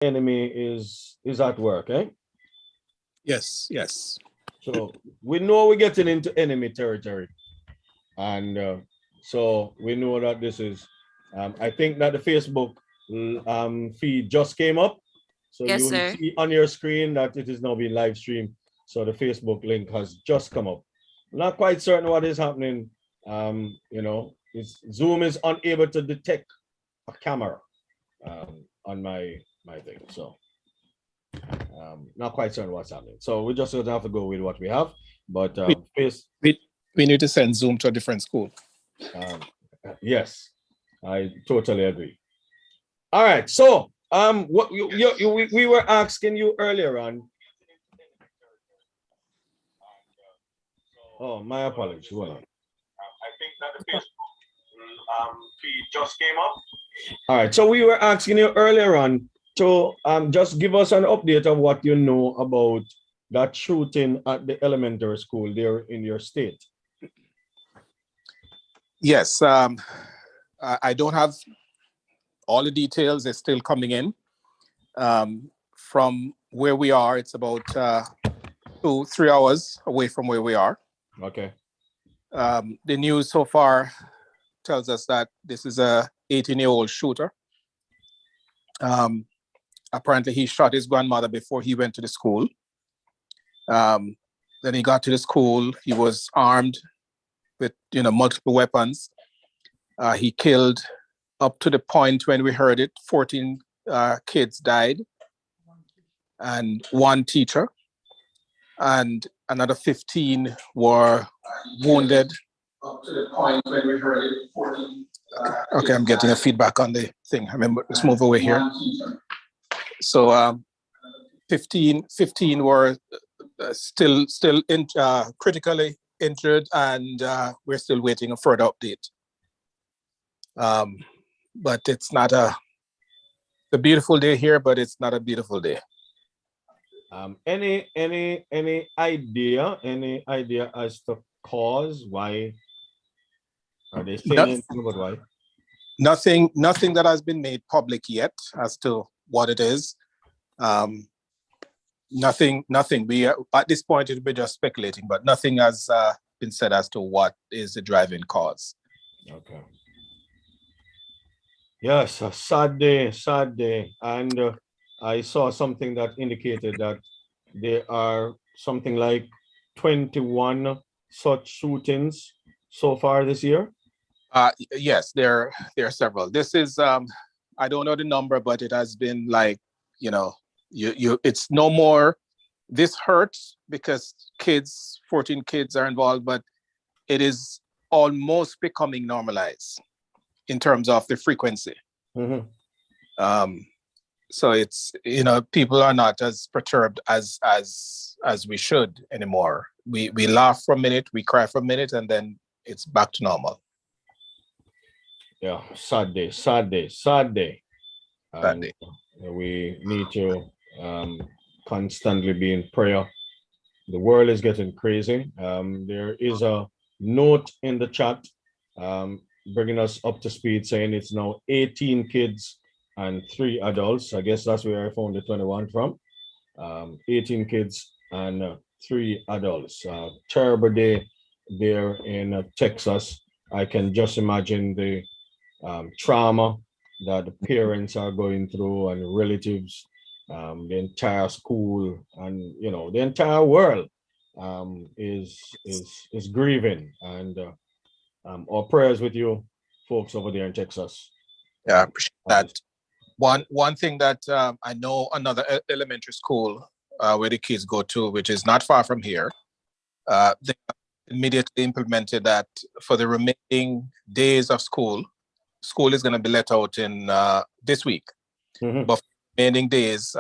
enemy is at work, eh? Yes, yes. So we know we're getting into enemy territory, and so we know that this is. I think that the Facebook feed just came up, so Yes, you will sir. see on your screen that it is now being live streamed. So the Facebook link has just come up. Not quite certain what is happening. Zoom is unable to detect a camera on my thing. So not quite certain what's happening. So we're just gonna have to go with what we have. But We, face, we need to send Zoom to a different school. um, yes, I totally agree. All right. So what we were asking you earlier on. Oh, my apologies. Hold on. I think that the Facebook feed just came up. All right. So we were asking you earlier on to just give us an update of what you know about that shooting at the elementary school there in your state. Yes, I don't have all the details. They're still coming in. From where we are, it's about 2-3 hours away from where we are. Okay. The news so far tells us that this is a 18-year-old shooter. Apparently, he shot his grandmother before he went to the school. Then he got to the school. He was armed with multiple weapons. He killed, up to the point when we heard it, 14 kids died, and one teacher, and another 15 were wounded. Up to the point when we heard it, 14. Okay, I'm getting a feedback on the thing. Remember, let's move away here. So 15 were still critically injured, and we're still waiting a further update. But it's not a beautiful day here, but it's not a beautiful day. Any idea as to cause why? Are they saying anything about why? Nothing that has been made public yet as to what it is. Nothing. We at this point it'll be just speculating, but nothing has been said as to what is the driving cause. Okay. Yes, a sad day, and I saw something that indicated that there are something like 21 such shootings so far this year. Yes, there are several. This is I don't know the number, but it has been like, it's no more. This hurts because 14 kids are involved, but it is almost becoming normalized in terms of the frequency. Mm-hmm. So it's, people are not as perturbed as we should anymore. We laugh for a minute, we cry for a minute, and then it's back to normal. Yeah, sad day. And we need to constantly be in prayer. The world is getting crazy. There is a note in the chat bringing us up to speed saying it's now 18 kids and 3 adults. I guess that's where I found the 21 from. 18 kids and 3 adults. Terrible day there in Texas. I can just imagine the trauma that the parents are going through and relatives, the entire school, and the entire world is grieving. And our prayers with you, folks over there in Texas. Yeah, I appreciate that. One thing that I know, another elementary school where the kids go to, which is not far from here, they immediately implemented that for the remaining days of school is going to be let out in this week. Mm-hmm. But for the remaining days,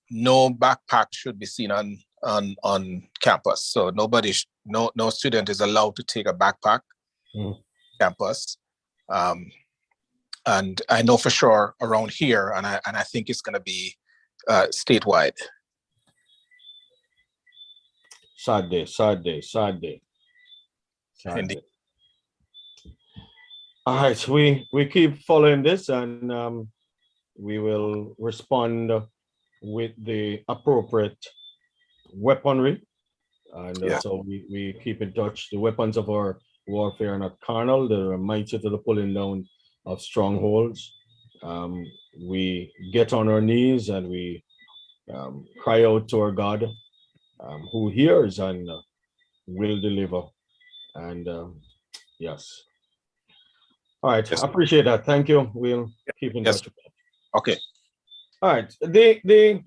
no backpack should be seen on campus. So no student is allowed to take a backpack campus. And I know for sure around here, and I think it's going to be statewide. Sad day. Indeed. All right, we keep following this, and we will respond with the appropriate weaponry. And Yes. so we keep in touch. The weapons of our warfare are not carnal, they're mighty to the pulling down of strongholds. Um, we get on our knees and we cry out to our God, who hears and will deliver. And yes. All right. Yes. I appreciate that. Thank you. We'll keep in Yes. touch. Okay. All right. The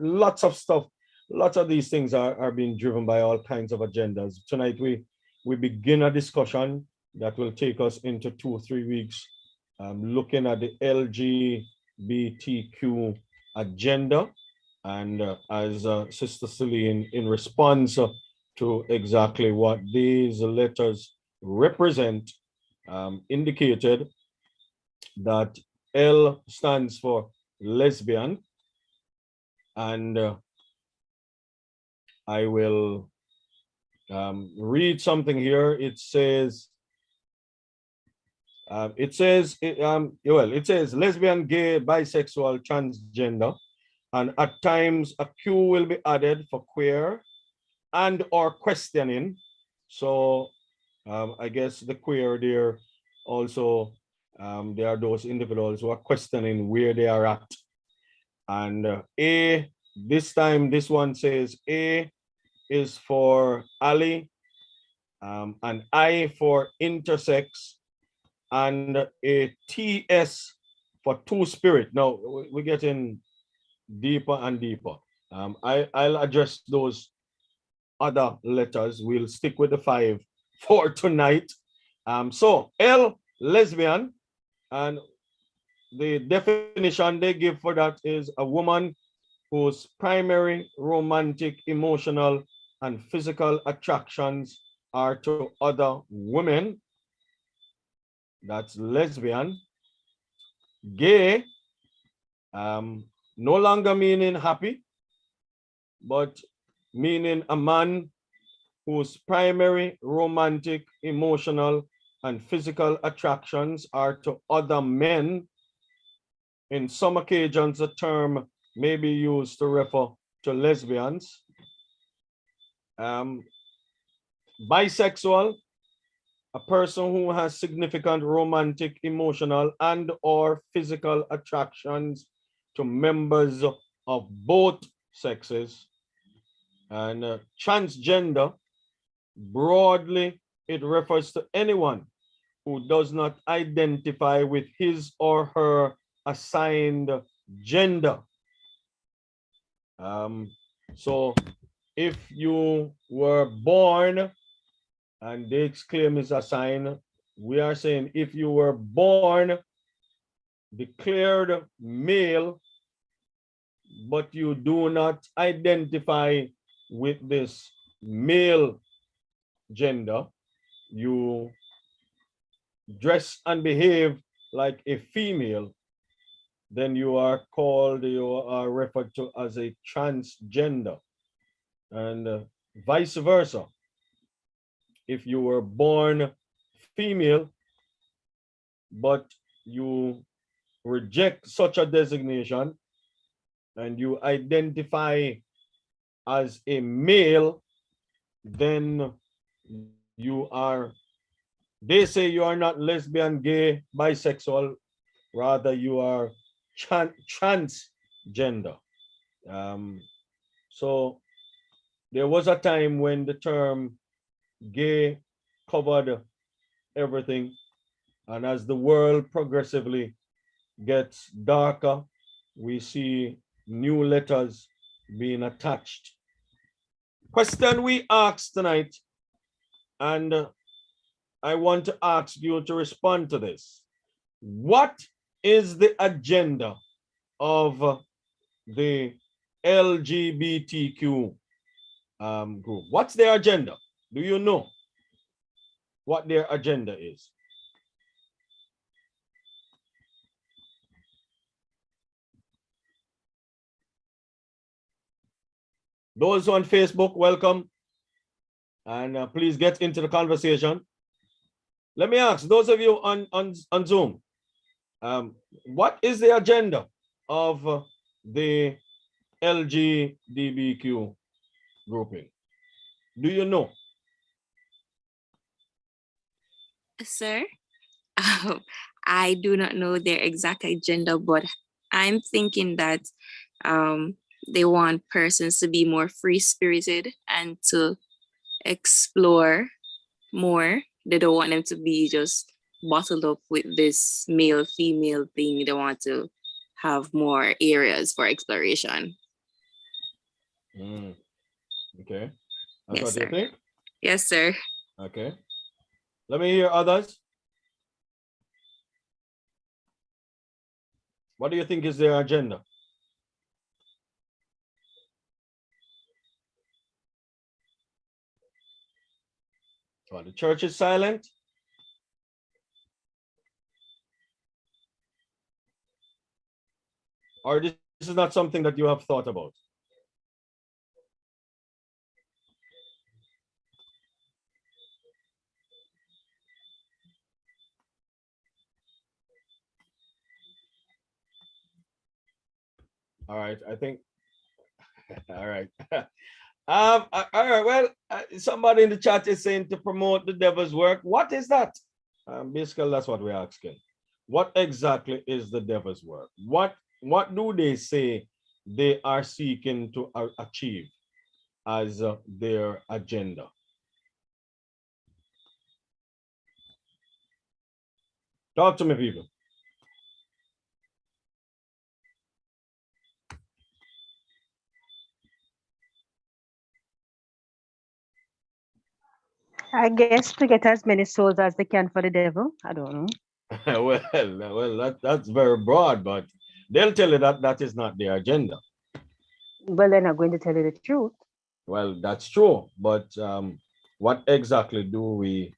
lots of stuff, lots of these things are being driven by all kinds of agendas. Tonight we begin a discussion that will take us into 2 or 3 weeks, looking at the LGBTQ agenda. And as Sister Celine, in response to exactly what these letters represent, indicated that L stands for lesbian, and I will read something here. It says, it says lesbian, gay, bisexual, transgender, and at times a Q will be added for queer and or questioning. So I guess the queer there also, there are those individuals who are questioning where they are at. And this time, this one says A is for ally, and I for intersex, and a TS for two spirit. Now we're getting deeper and deeper. I'll address those other letters. We'll stick with the 5 for tonight. So L, lesbian, and the definition they give for that is a woman whose primary romantic, emotional, and physical attractions are to other women. That's lesbian. Gay, no longer meaning happy, but meaning a man whose primary romantic, emotional, and physical attractions are to other men. In some occasions, the term may be used to refer to lesbians. Bisexual, a person who has significant romantic, emotional, and or physical attractions to members of both sexes. And transgender, broadly, it refers to anyone who does not identify with his or her assigned gender. So if you were born, and this claim is assigned, we are saying if you were born declared male, but you do not identify with this male gender, you dress and behave like a female, then you are referred to as a transgender. And vice versa. If you were born female, but you reject such a designation and you identify as a male, then you are, they say you are not lesbian, gay, bisexual, rather you are transgender. So there was a time when the term gay covered everything, and as the world progressively gets darker, we see new letters being attached. Question we asked tonight, and I want to ask you to respond to this. What is the agenda of the LGBTQ group? What's their agenda? Do you know what their agenda is? Those on Facebook, welcome. And please get into the conversation. Let me ask those of you on Zoom, What is the agenda of the LGBTQ grouping? Do you know? Sir, I do not know their exact agenda, but I'm thinking that they want persons to be more free-spirited and to explore more. They don't want them to be just bottled up with this male-female thing. They want to have more areas for exploration. Okay. That's Yes, what you sir. think? Yes, sir. Okay. Let me hear others. What do you think is their agenda? Well, the church is silent. Or this is not something that you have thought about? All right, I think, all right. All right, well, somebody in the chat is saying to promote the devil's work. What is that? Basically, that's what we're asking. What exactly is the devil's work? What do they say they are seeking to achieve as their agenda? Talk to me, people. I guess to get as many souls as they can for the devil. I don't know. well, that's very broad, but they'll tell you that that is not their agenda. Well, they're not going to tell you the truth. Well, that's true, but what exactly do we?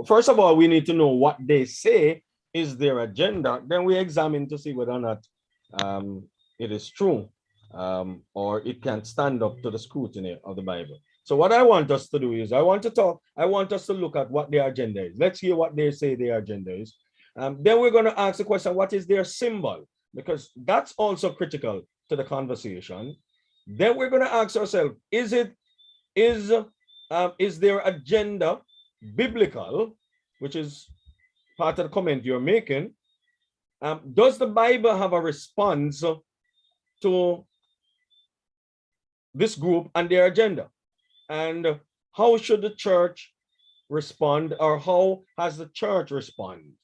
First of all, we need to know what they say is their agenda. Then we examine to see whether or not it is true or it can stand up to the scrutiny of the Bible. So what I want us to do is I want us to look at what their agenda is. Let's hear what they say their agenda is. Then we're going to ask the question, what is their symbol? Because that's also critical to the conversation. Then we're going to ask ourselves, is their agenda biblical, which is part of the comment you're making? Does the Bible have a response to this group and their agenda? And how should the church respond, or how has the church responded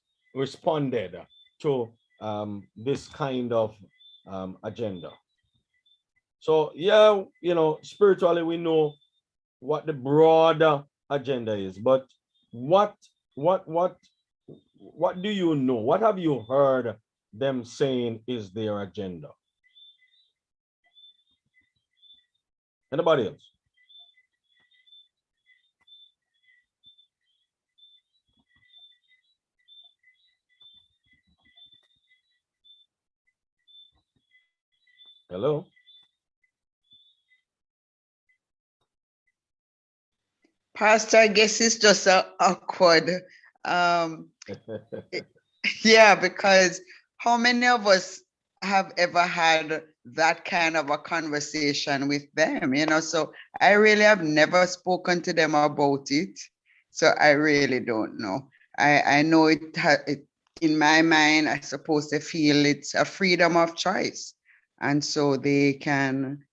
to this kind of agenda? So yeah, spiritually we know what the broader agenda is, but what do you know? What have you heard them saying is their agenda? Anybody else? Hello? Pastor, I guess it's just awkward. Yeah, because how many of us have ever had that kind of a conversation with them? So I really have never spoken to them about it. So I really don't know. I know it in my mind, I suppose they feel it's a freedom of choice. And so they can,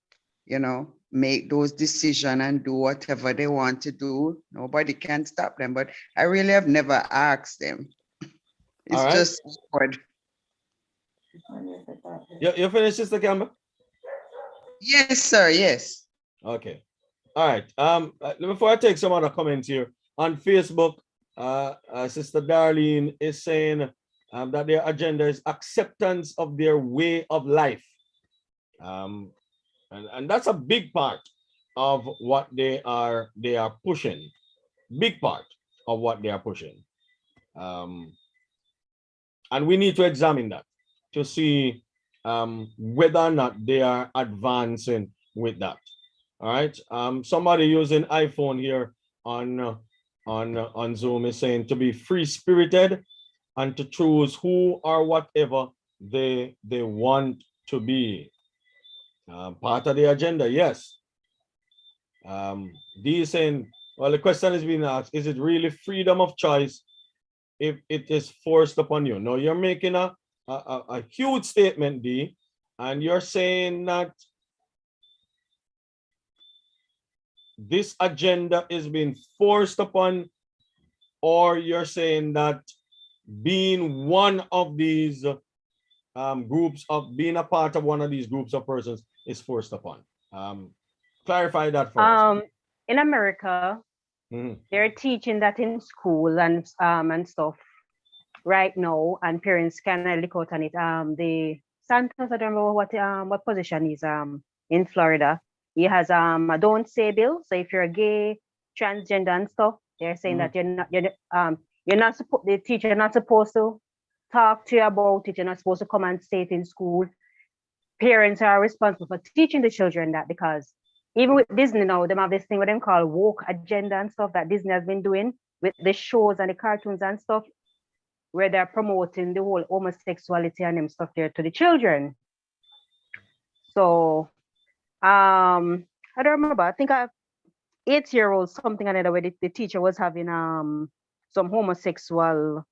make those decisions and do whatever they want to do. Nobody can stop them. But I really have never asked them. It's All right. just awkward. You finished, Sister Campbell? Yes, sir. Yes. Okay. All right. Before I take some other comments here on Facebook, Sister Darlene is saying that their agenda is acceptance of their way of life. And that's a big part of what they are pushing. Big part of what they are pushing. And we need to examine that to see whether or not they are advancing with that. All right. Somebody using iPhone here on Zoom is saying to be free-spirited and to choose who or whatever they want to be. Part of the agenda, yes. D saying, well, the question is being asked, is it really freedom of choice if it is forced upon you? No, you're making a huge statement, D, and you're saying that this agenda is being forced upon, or you're saying that being one of these groups, of being a part of one of these groups of persons is forced upon. Clarify that for us. In America, they're teaching that in school and stuff right now, and parents can look out on it. The Santos, I don't remember what position he's in Florida. He has a don't say bill. So if you're a gay, transgender and stuff, they're saying that you're not supposed, the teacher not supposed to talk to you about it. You're not supposed to come and say it in school. Parents are responsible for teaching the children that, because even with Disney now, they have this thing what they call woke agenda and stuff that Disney has been doing with the shows and the cartoons and stuff, where they're promoting the whole homosexuality and them stuff there to the children. So I don't remember. I think 8-year-old something another where the teacher was having some homosexual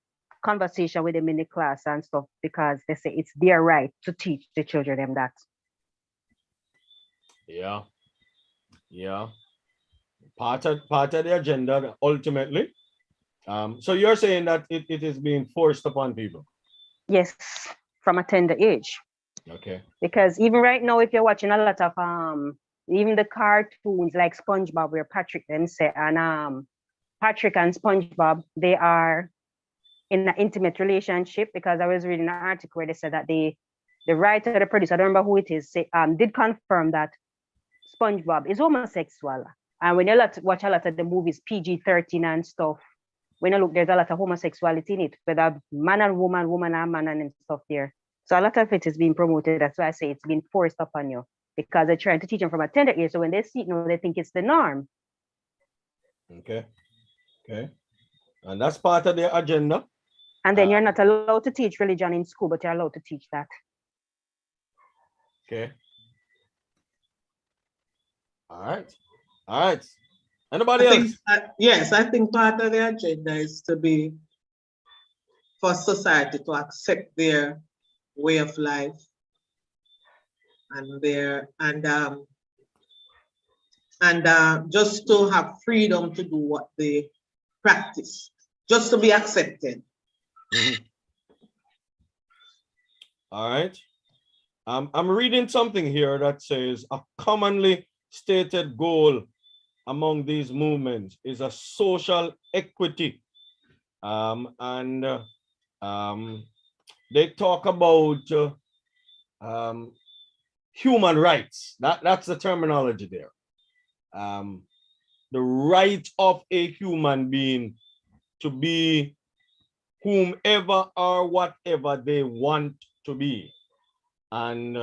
conversation with them in the class and stuff, because they say it's their right to teach the children them that. Yeah. Part of the agenda ultimately. So you're saying that it is being forced upon people? Yes, from a tender age. Okay. Because even right now, if you're watching a lot of even the cartoons like SpongeBob, where Patrick and Patrick and SpongeBob, they are in an intimate relationship, because I was reading an article where they said that the writer, the producer, I don't remember who it is, did confirm that SpongeBob is homosexual. And when you watch a lot of the movies, PG-13 and stuff, when you look, there's a lot of homosexuality in it, whether man and woman, woman and man and stuff there. So a lot of it is being promoted. That's why I say it's being forced upon you, because they're trying to teach them from a tender age. So when they see it, they think it's the norm. Okay. And that's part of their agenda. And then you're not allowed to teach religion in school, but you're allowed to teach that. Okay. All right. Anybody else? Yes, I think part of the agenda is to be for society to accept their way of life and just to have freedom to do what they practice, just to be accepted. All right. I'm reading something here that says a commonly stated goal among these movements is a social equity. They talk about human rights. That's the terminology there. The right of a human being to be whomever or whatever they want to be. And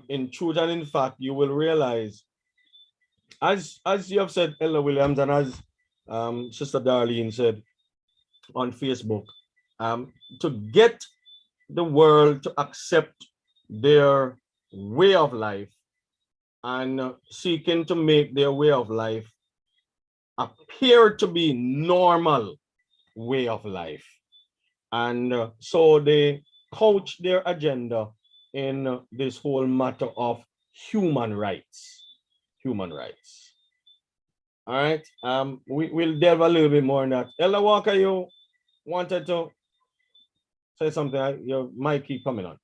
in truth and in fact, you will realize, as you have said, Ella Williams, and as Sister Darlene said on Facebook, to get the world to accept their way of life and seeking to make their way of life appear to be normal way of life. And so they couch their agenda in this whole matter of human rights. All right. We'll delve a little bit more in that. Ella Walker, you wanted to say something? Your mic keep coming on.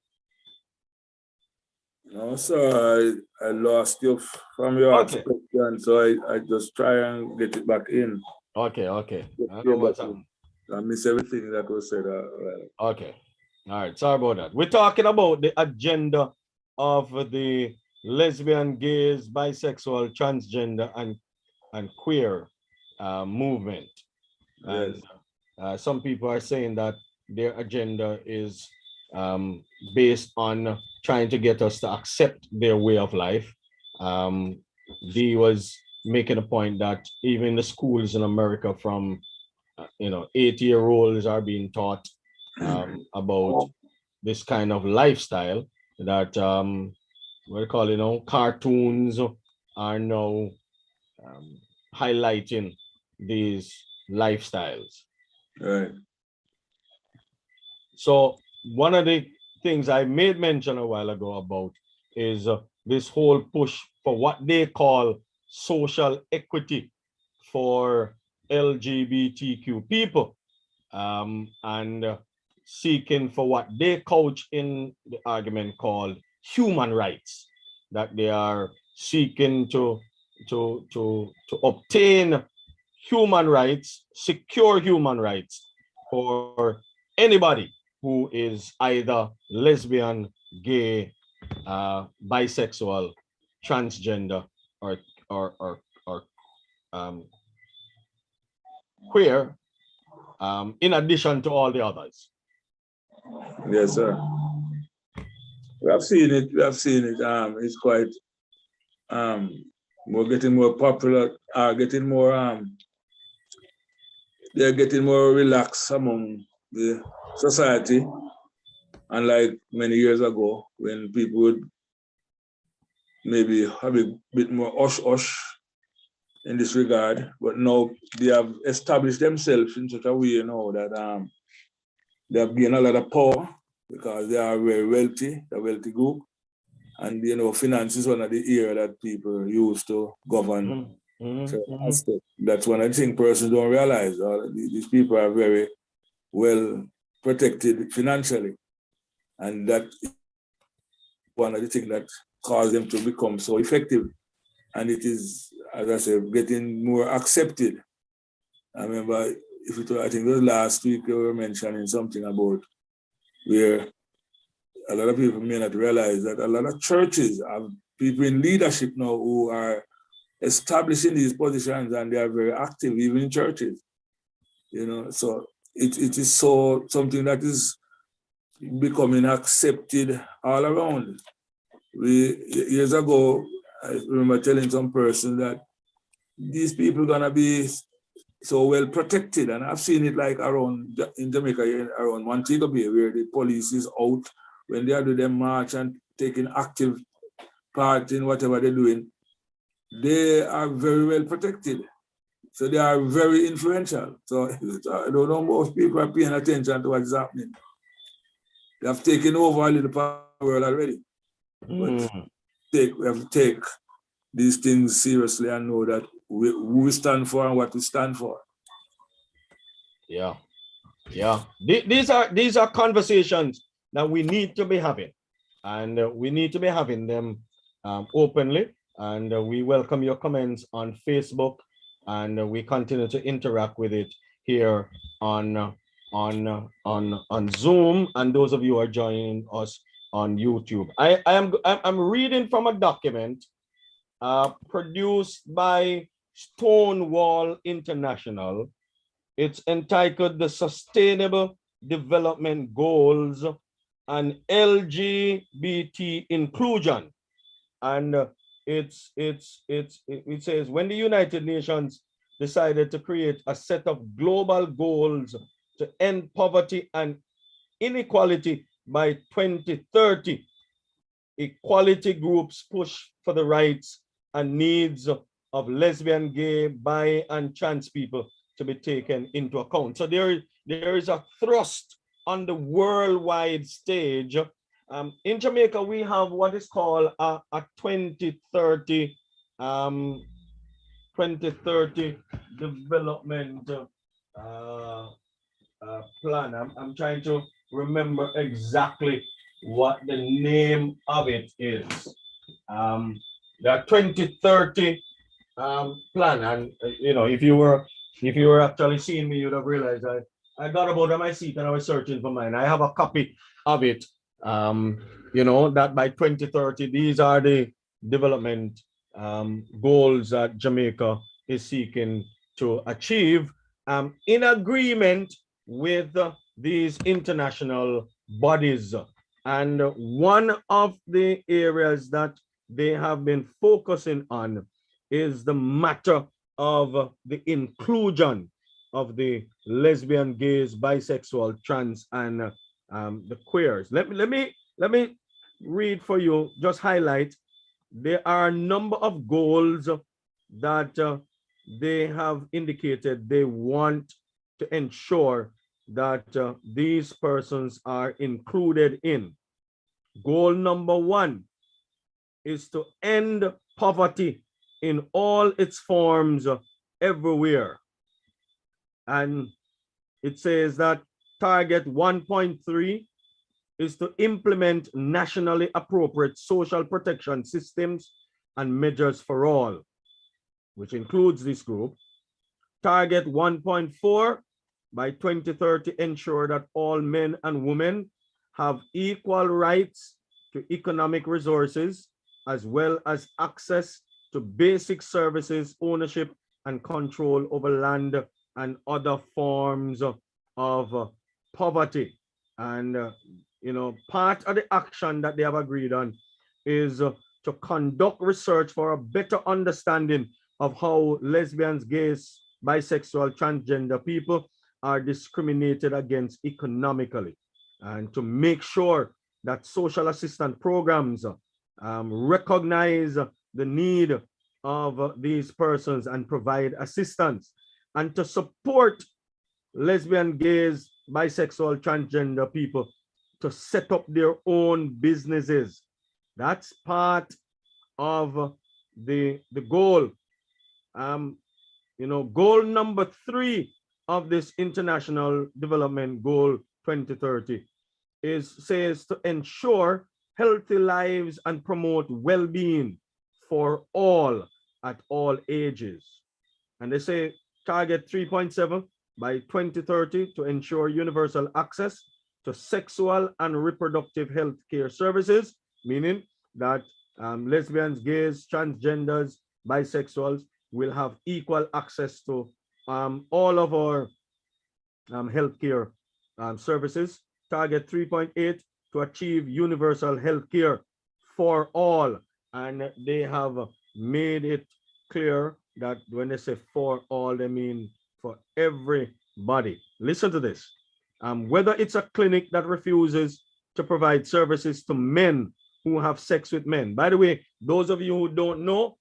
No, sir, I lost you from your question, so I just try and get it back in. Okay. I know what's happening. I miss everything that was said. Okay. All right. Sorry about that. We're talking about the agenda of the lesbian, gays, bisexual, transgender, and queer movement. Yes. And some people are saying that their agenda is based on trying to get us to accept their way of life. Dee was making a point that even the schools in America, from 8-year-olds are being taught about this kind of lifestyle that we call, cartoons are now highlighting these lifestyles. Right. So one of the things I made mention a while ago about is this whole push for what they call social equity for LGBTQ people, and seeking for what they couch in the argument called human rights, that they are seeking to obtain human rights, secure human rights for anybody who is either lesbian, gay, bisexual, transgender, or queer, in addition to all the others. Yes, sir. We have seen it. It's quite we're getting more popular, getting more they're getting more relaxed among the society, unlike many years ago when people would maybe have a bit more hush in this regard. But now they have established themselves in such a way that they have gained a lot of power because they are very wealthy, a wealthy group. And finance is one of the areas that people use to govern. That's one of the things persons don't realize. These people are very well protected financially. And that is one of the things that cause them to become so effective. And it is, as I said, getting more accepted. I remember, I think it was last week, they were mentioning something about where a lot of people may not realize that a lot of churches have people in leadership now who are establishing these positions, and they are very active even in churches. So it is so something that is becoming accepted all around. Years ago, I remember telling some person that these people are gonna be so well protected, and I've seen it like around in Jamaica, around Montego Bay, where the police is out when they are doing their march and taking active part in whatever they're doing. They are very well protected. So they are very influential. So I don't know, most people are paying attention to what's happening. They have taken over a little part of the world already. But we have to take these things seriously and know that who we stand for and what we stand for. Yeah. These are conversations that we need to be having, and we need to be having them openly. And we welcome your comments on Facebook, and we continue to interact with it here on Zoom, and those of you who are joining us on YouTube. I'm reading from a document produced by Stonewall International. It's entitled "The Sustainable Development Goals and LGBT Inclusion," and it says, when the United Nations decided to create a set of global goals to end poverty and inequality by 2030, equality groups push for the rights and needs of lesbian, gay, bi, and trans people to be taken into account. So there is a thrust on the worldwide stage. In Jamaica, we have what is called a 2030 development plan. I'm trying to remember exactly what the name of it is. The 2030 plan, and if you were actually seeing me, you'd have realized I got up out of my seat and I was searching for mine. I have a copy of it. That by 2030, these are the development goals that Jamaica is seeking to achieve, in agreement with these international bodies. And one of the areas that they have been focusing on is the matter of the inclusion of the lesbian, gays, bisexual, trans, and the queers. Let me read for you, just highlight. There are a number of goals that they have indicated they want to ensure that these persons are included in. Goal number 1 is to end poverty in all its forms everywhere. And it says that target 1.3 is to implement nationally appropriate social protection systems and measures for all, which includes this group. Target 1.4, by 2030, ensure that all men and women have equal rights to economic resources, as well as access to basic services, ownership and control over land and other forms of poverty. And part of the action that they have agreed on is to conduct research for a better understanding of how lesbians, gays, bisexual, transgender people are discriminated against economically, and to make sure that social assistance programs recognize the need of these persons and provide assistance, and to support lesbian, gays, bisexual, transgender people to set up their own businesses. That's part of the goal. Goal number 3 of this International Development Goal 2030 says to ensure healthy lives and promote well-being for all at all ages. And they say target 3.7 by 2030 to ensure universal access to sexual and reproductive health care services, meaning that lesbians, gays, transgenders, bisexuals will have equal access to all of our healthcare services. Target 3.8 to achieve universal healthcare for all. And they have made it clear that when they say for all, they mean for everybody. Listen to this. Whether it's a clinic that refuses to provide services to men who have sex with men. By the way, those of you who don't know,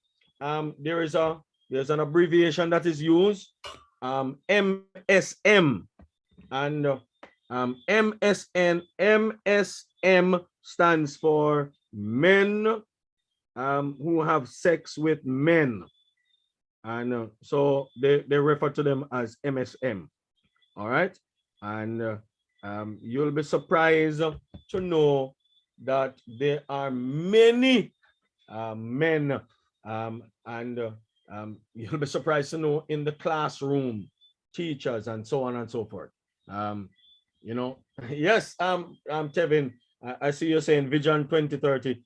there's an abbreviation that is used, MSM, and MSM stands for men who have sex with men, and so they refer to them as MSM. All right, and you'll be surprised to know that there are many men, and you'll be surprised to know in the classroom, teachers and so on and so forth. Yes, Tevin, I see you saying Vision 2030,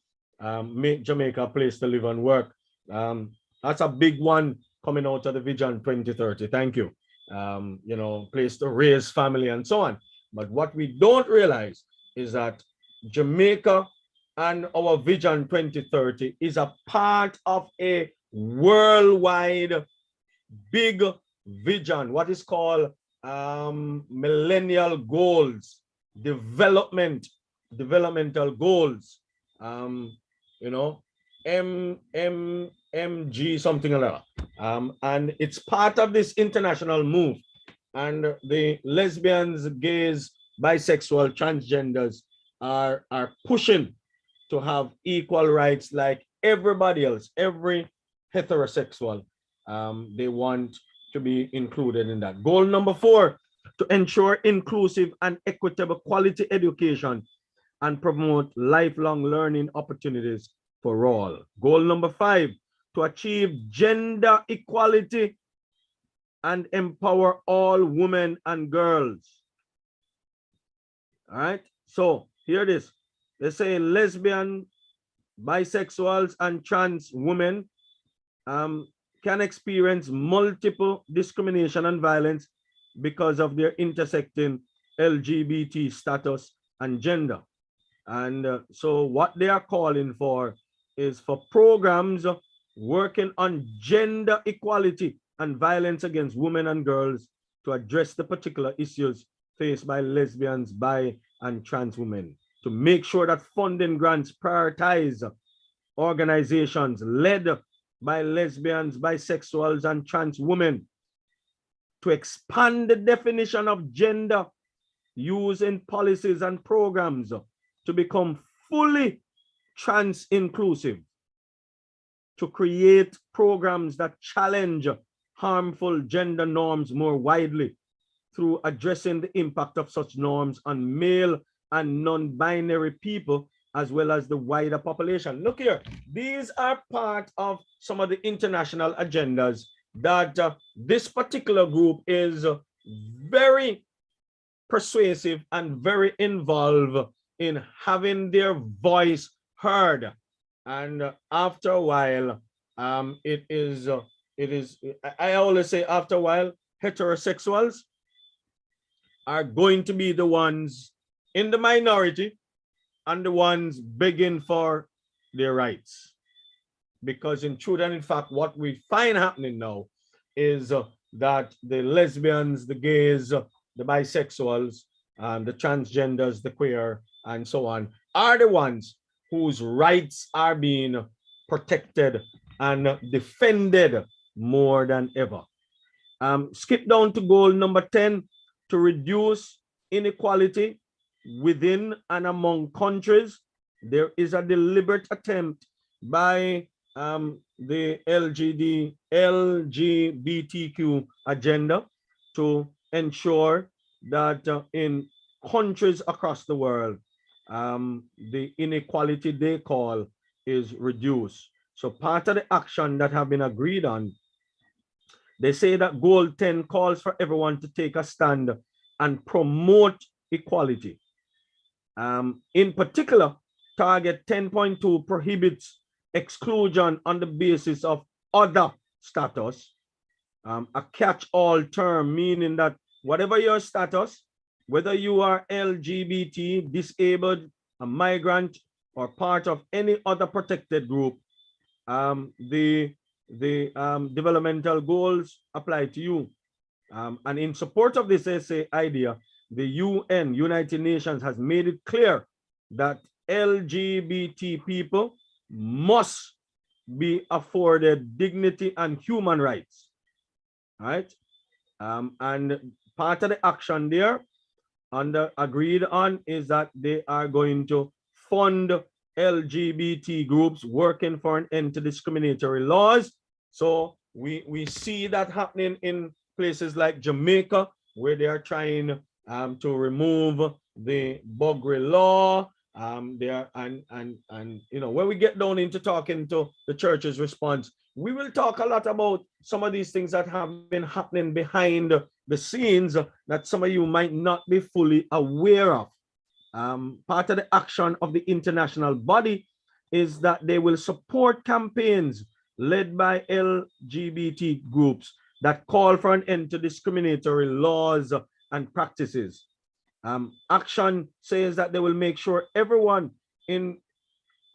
make Jamaica a place to live and work. That's a big one coming out of the Vision 2030. Thank you. Place to raise family and so on. But what we don't realize is that Jamaica and our Vision 2030 is a part of a worldwide big vision, what is called millennial goals, developmental goals, MG something like that. And it's part of this international move. And the lesbians, gays, bisexual, transgenders are pushing to have equal rights like everybody else, every heterosexual. They want to be included in that. Goal number 4, to ensure inclusive and equitable quality education and promote lifelong learning opportunities for all. Goal number 5, to achieve gender equality and empower all women and girls. All right, so here it is. They say lesbian, bisexuals, and trans women can experience multiple discrimination and violence because of their intersecting LGBT status and gender. And so what they are calling for is for programs working on gender equality and violence against women and girls to address the particular issues faced by lesbians, bi, and trans women, to make sure that funding grants prioritize organizations led by lesbians, bisexuals, and trans women, to expand the definition of gender used in policies and programs to become fully trans inclusive, to create programs that challenge harmful gender norms more widely through addressing the impact of such norms on male and non-binary people, as well as the wider population. Look here, these are part of some of the international agendas that this particular group is very persuasive and very involved in having their voice heard. And after a while, I always say after a while, heterosexuals are going to be the ones in the minority and the ones begging for their rights. Because in truth and in fact, what we find happening now is that the lesbians, the gays, the bisexuals, the transgenders, the queer, and so on, are the ones whose rights are being protected and defended more than ever. Skip down to goal number 10, to reduce inequality within and among countries. There is a deliberate attempt by the LGBTQ agenda to ensure that in countries across the world, the inequality they call is reduced. So part of the action that have been agreed on, they say that goal 10 calls for everyone to take a stand and promote equality. In particular, target 10.2 prohibits exclusion on the basis of other status, a catch-all term, meaning that whatever your status, whether you are LGBT, disabled, a migrant, or part of any other protected group, the developmental goals apply to you. And in support of this idea, the UN, United Nations, has made it clear that LGBT people must be afforded dignity and human rights, right? And part of the action there agreed on is that they are going to fund LGBT groups working for an end to discriminatory laws. So we see that happening in places like Jamaica, where they are trying to remove the Buggery law. There and you know, when we get down into talking to the church's response, we will talk a lot about some of these things that have been happening behind the scenes that some of you might not be fully aware of. Part of the action of the international body is that they will support campaigns led by LGBT groups that call for an end to discriminatory laws and practices. Action says that they will make sure everyone in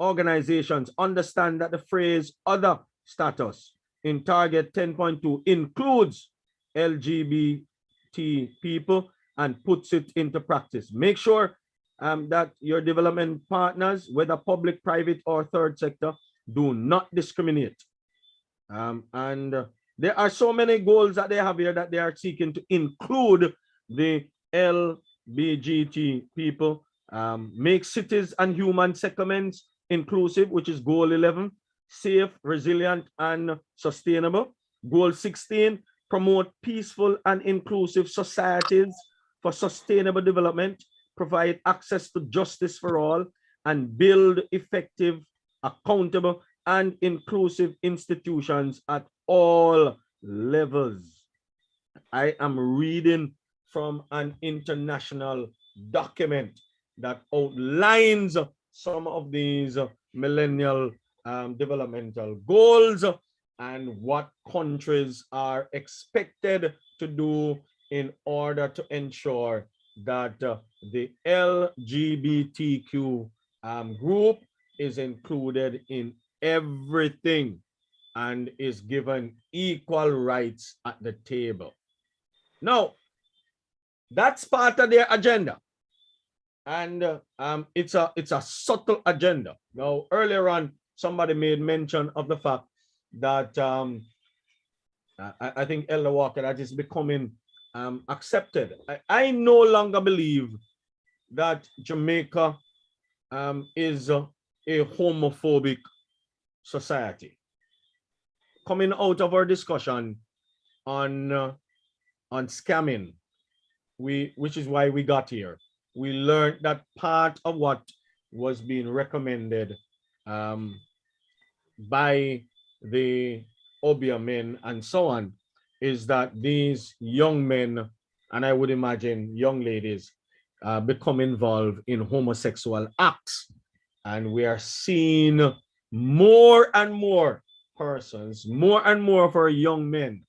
organizations understand that the phrase other status in target 10.2 includes LGBT people and puts it into practice. Make sure that your development partners, whether public, private, or third sector, do not discriminate. And there are so many goals that they have here that they are seeking to include the LGBT people, make cities and human settlements inclusive, which is goal 11, safe, resilient, and sustainable. Goal 16, promote peaceful and inclusive societies for sustainable development, provide access to justice for all, and build effective, accountable, and inclusive institutions at all levels. I am reading from an international document that outlines some of these millennial developmental goals and what countries are expected to do in order to ensure that the LGBTQ group is included in everything and is given equal rights at the table. Now, That's part of their agenda. And it's a subtle agenda. Now, earlier on, somebody made mention of the fact that I think Elder Walker, that is becoming accepted. I no longer believe that Jamaica is a homophobic society. Coming out of our discussion on scamming, which is why we got here, we learned that part of what was being recommended by the Obia men and so on is that these young men, and I would imagine young ladies, become involved in homosexual acts. And we are seeing more and more persons, more and more of our young men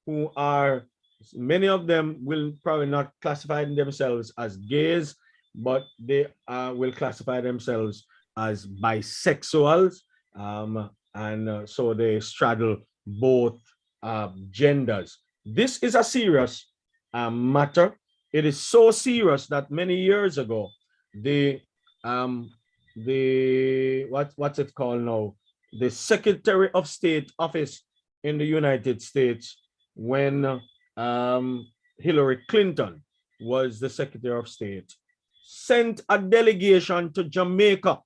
who are, many of them will probably not classify themselves as gays, but they will classify themselves as bisexuals. And so they straddle both genders. This is a serious matter. It is so serious that many years ago, what's it called now? The Secretary of State office in the United States, when Hillary Clinton was the Secretary of State, sent a delegation to Jamaica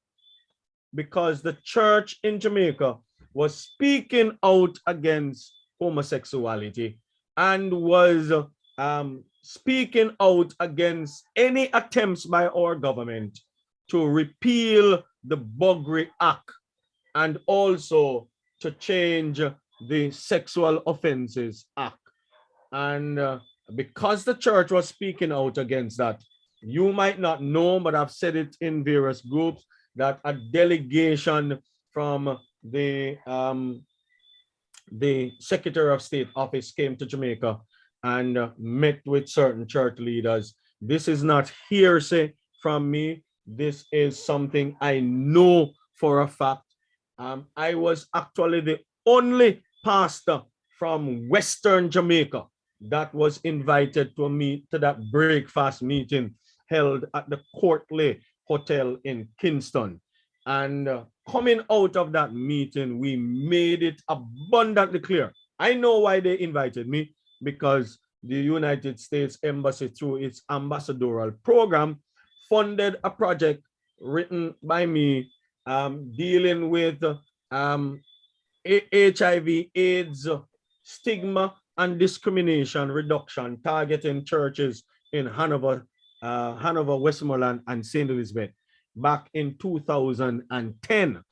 because the church in Jamaica was speaking out against homosexuality and was speaking out against any attempts by our government to repeal the Buggery Act and also to change the Sexual Offences Act. And because the church was speaking out against that, you might not know, but I've said it in various groups, that a delegation from the Secretary of State office came to Jamaica and met with certain church leaders. This is not hearsay from me. This is something I know for a fact. I was actually the only pastor from Western Jamaica that was invited to that breakfast meeting held at the Courtley Hotel in Kingston. And coming out of that meeting, we made it abundantly clear. I know why they invited me, because the United States Embassy, through its ambassadorial program, funded a project written by me dealing with HIV, AIDS, stigma, and discrimination reduction, targeting churches in Hanover, Westmoreland, and St. Elizabeth back in 2010.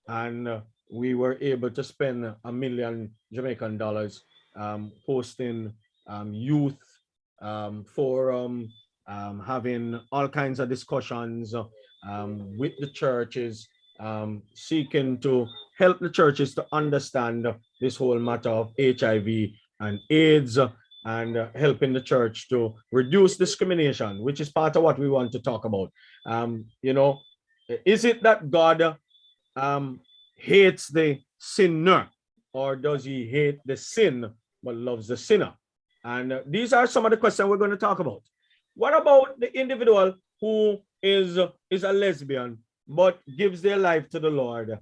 And we were able to spend $1 million Jamaican dollars hosting youth forum, having all kinds of discussions with the churches, seeking to help the churches to understand this whole matter of HIV and AIDS, and helping the church to reduce discrimination, which is part of what we want to talk about. You know, is it that God hates the sinner, or does he hate the sin but loves the sinner? And these are some of the questions we're going to talk about. What about the individual who is a lesbian but gives their life to the Lord?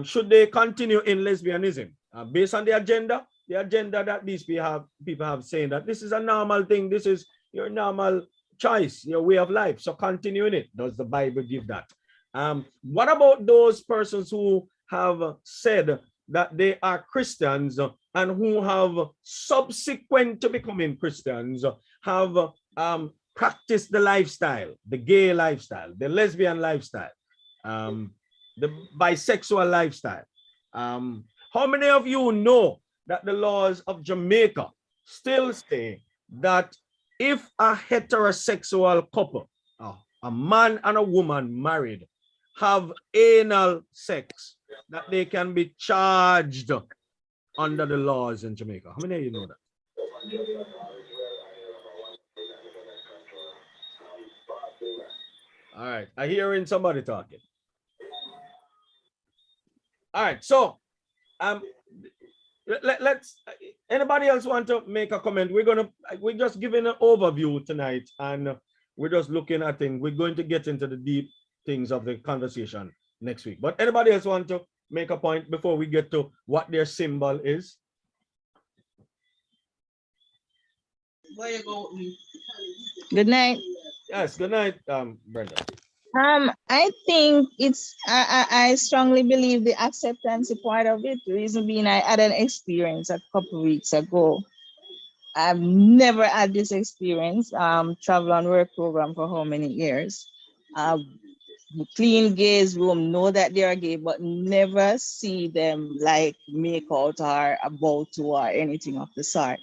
Should they continue in lesbianism based on the agenda that these people have saying that this is a normal thing, this is your normal choice, your way of life, so continue in it? Does the Bible give that? What about those persons who have said that they are Christians and who have, subsequent to becoming Christians, have practiced the lifestyle, the gay lifestyle, the lesbian lifestyle, the bisexual lifestyle? How many of you know that the laws of Jamaica still say that if a heterosexual couple, a man and a woman married, have anal sex, that they can be charged under the laws in Jamaica? How many of you know that? All right, I'm hearing somebody talking. All right, so let's, anybody else want to make a comment? We're just giving an overview tonight, and we're just looking at things. We're going to get into the deep things of the conversation next week. But anybody else want to make a point before we get to what their symbol is? Good night. Yes, good night, Brenda. I think I strongly believe the acceptance part of it. The reason being, I had an experience a couple of weeks ago. I've never had this experience. Travel and work program for how many years? Clean gays room, know that they are gay, but never see them like make out or about to or anything of the sort.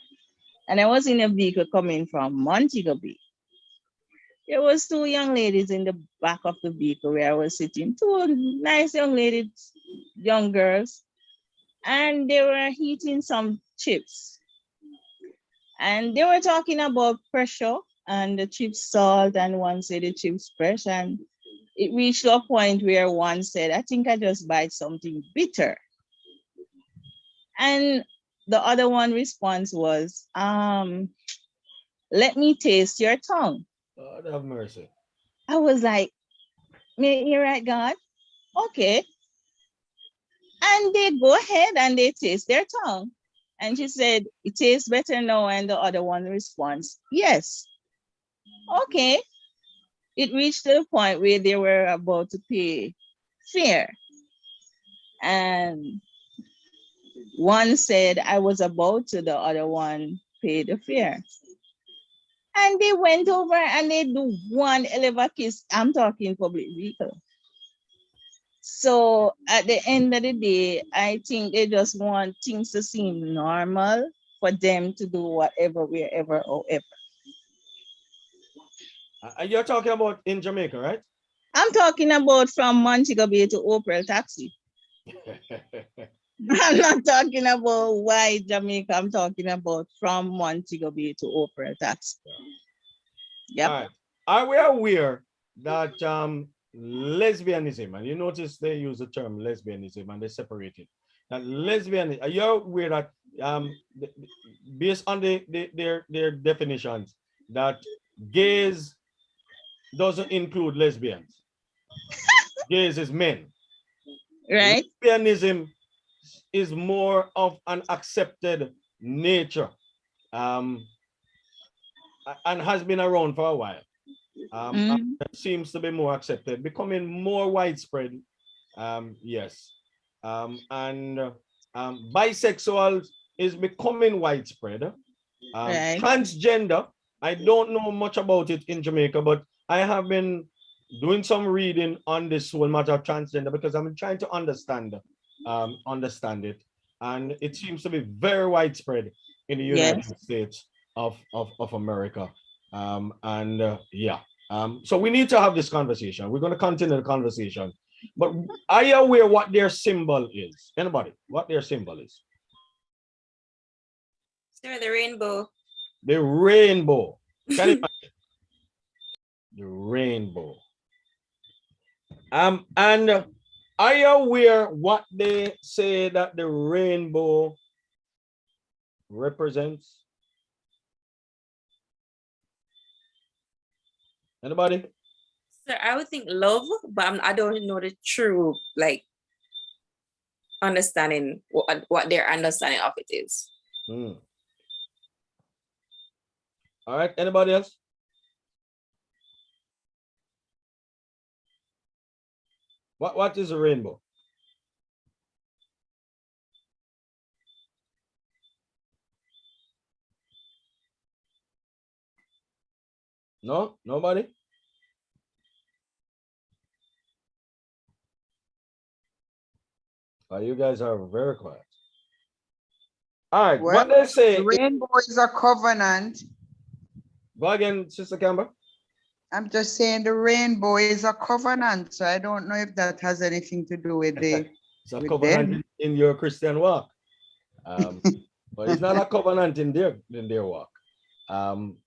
And I was in a vehicle coming from Montego Bay. There was two young ladies in the back of the vehicle where I was sitting, two nice young ladies, young girls, and they were eating some chips. And they were talking about pressure and the chips salt, and one said the chips fresh, and it reached a point where one said, I think I just bite something bitter. And the other one response was, let me taste your tongue. God have mercy. I was like, you're right, God. Okay. And they go ahead and they taste their tongue. And she said, it tastes better now. And the other one responds, yes. Okay. It reached to the point where they were about to pay fare. And one said, I was about to, the other one paid the fare. And they went over and they do one elevator kiss. I'm talking public vehicle. So at the end of the day, I think they just want things to seem normal for them to do whatever, wherever, however. You're talking about in Jamaica, right? I'm talking about from Montego Bay to Hopewell taxi. I'm not talking about why Jamaica. I'm talking about from Montego Bay to Hopewell taxi. Yep. All right. Are we aware that lesbianism, and you notice they use the term lesbianism and they separate it. That lesbianism, are you aware that based on their definitions, that gays doesn't include lesbians? Gays is men. Right. Lesbianism is more of an accepted nature, and has been around for a while. And it seems to be more accepted, becoming more widespread. Yes. Bisexual is becoming widespread. Right. Transgender, I don't know much about it in Jamaica, but I have been doing some reading on this whole matter of transgender because I'm trying to understand it. And it seems to be very widespread in the United States of America. So we need to have this conversation. We're going to continue the conversation. But are you aware what their symbol is? Anybody? What their symbol is? Sir, the rainbow. The rainbow. Can you imagine? The rainbow. And are you aware what they say that the rainbow represents? Anybody? Sir, I would think love, but I don't know the true understanding what their understanding of it is. All right. Anybody else? What is a rainbow? No? Nobody? Oh, you guys are very quiet. All right. Well, what they say. The rainbow is a covenant. Go again, Sister Campbell. I'm just saying the rainbow is a covenant. So I don't know if that has anything to do with the. It's a covenant in your Christian walk. But it's not a covenant in their walk.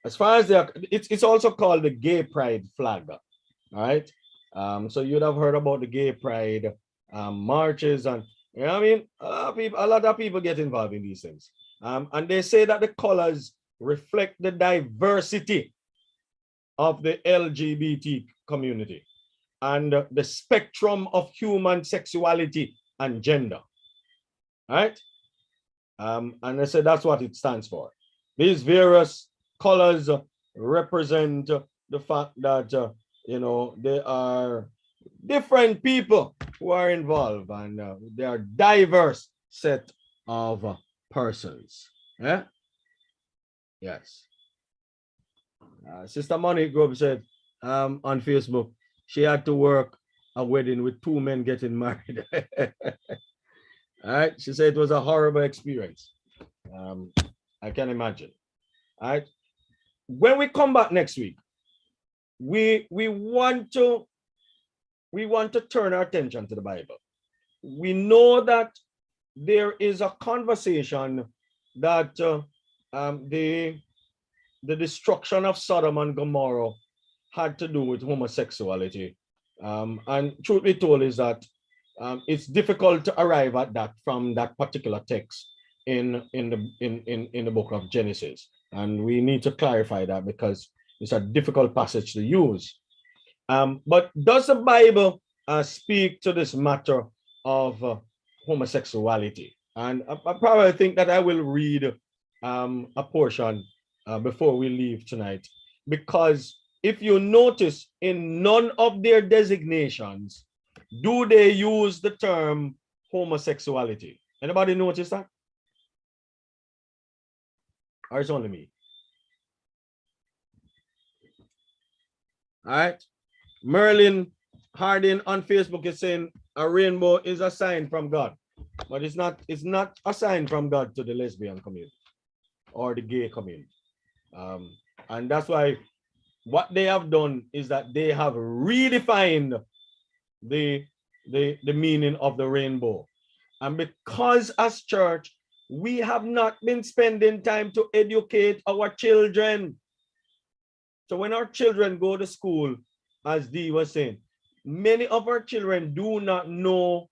As far as it's also called the gay pride flag. All right. So you'd have heard about the gay pride marches, and you know what I mean, a lot of people get involved in these things. And they say that the colors reflect the diversity of the LGBT community and the spectrum of human sexuality and gender. Right? And they say that's what it stands for. These various colors represent the fact that, there are different people who are involved, and they are diverse set of persons. Yeah? Yes. Sister Monique Grove said on Facebook, she had to work a wedding with 2 men getting married. All right. She said it was a horrible experience. I can imagine. All right. When we come back next week, we want to turn our attention to the Bible. We know that there is a conversation that the destruction of Sodom and Gomorrah had to do with homosexuality. And truth be told is that it's difficult to arrive at that from that particular text in the book of Genesis. And we need to clarify that because it's a difficult passage to use. But does the Bible speak to this matter of homosexuality? And I probably think that I will read a portion before we leave tonight, because if you notice, in none of their designations do they use the term homosexuality. Anybody notice that? Or it's only me? All right. Merlin Harding on Facebook is saying a rainbow is a sign from God, but it's not a sign from God to the lesbian community or the gay community. And that's why what they have done is that they have redefined the meaning of the rainbow. And because as church, we have not been spending time to educate our children. So when our children go to school, as Dee was saying, many of our children do not know.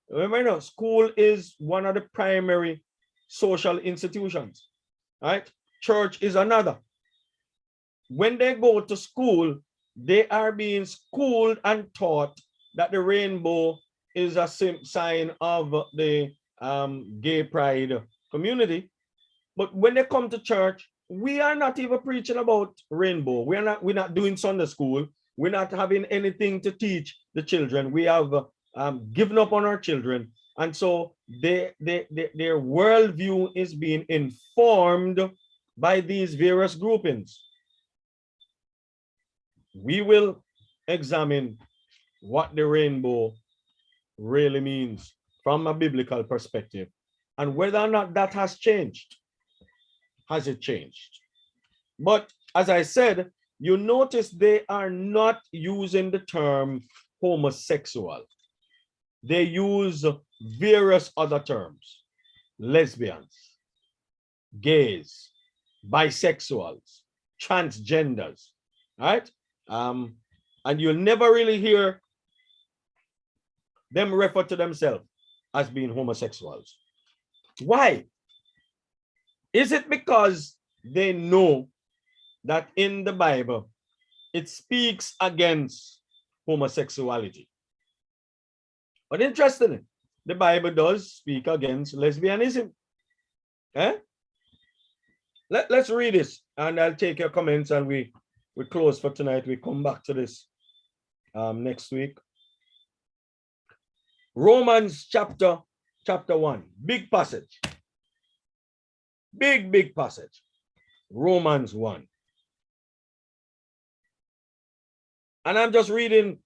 Remember, school is one of the primary social institutions, right? Church is another. When they go to school, they are being schooled and taught that the rainbow is a sign of the gay pride community. But when they come to church, we are not even preaching about rainbow. We're not doing Sunday school. We're not having anything to teach the children. We have given up on our children. And so their worldview is being informed by these various groupings. We will examine what the rainbow really means from a biblical perspective and whether or not that has changed. Has it changed? But as I said, you notice they are not using the term homosexual. They use various other terms: lesbians, gays, bisexuals, transgenders, right? And you'll never really hear them refer to themselves as being homosexuals. Why? Is it because they know that in the Bible, it speaks against homosexuality? But interestingly, the Bible does speak against lesbianism. Eh? Let's read this, and I'll take your comments, and we close for tonight. We come back to this next week. Romans chapter 1, big passage. Big passage. Romans 1. And I'm just reading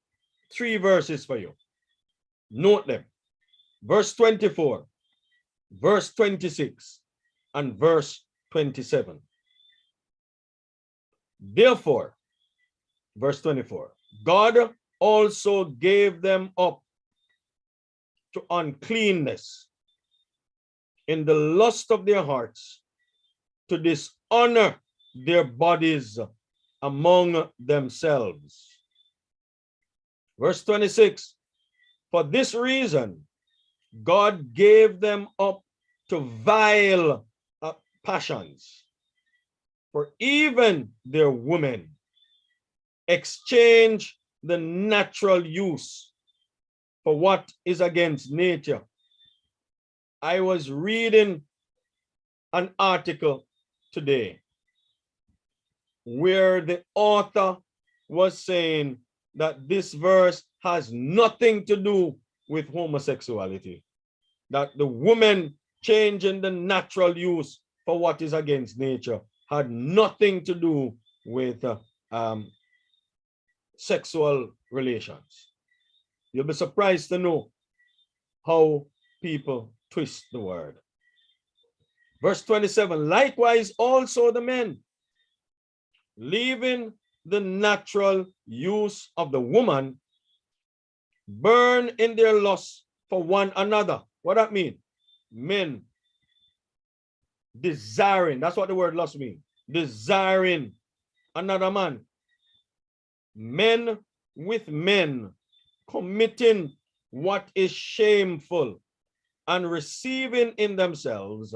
3 verses for you. Note them. Verse 24, verse 26, and verse 27. Therefore, verse 24, God also gave them up to uncleanness in the lust of their hearts, to dishonor their bodies among themselves. Verse 26, for this reason, God gave them up to vile passions, for even their women exchange the natural use for what is against nature. I was reading an article today where the author was saying that this verse has nothing to do with homosexuality, that the woman changing the natural use for what is against nature had nothing to do with sexual relations. You'll be surprised to know how people twist the word. Verse 27, likewise also the men, leaving the natural use of the woman, burn in their lust for one another. What that mean? Men desiring, that's what the word lust means, desiring another man. Men with men, committing what is shameful and receiving in themselves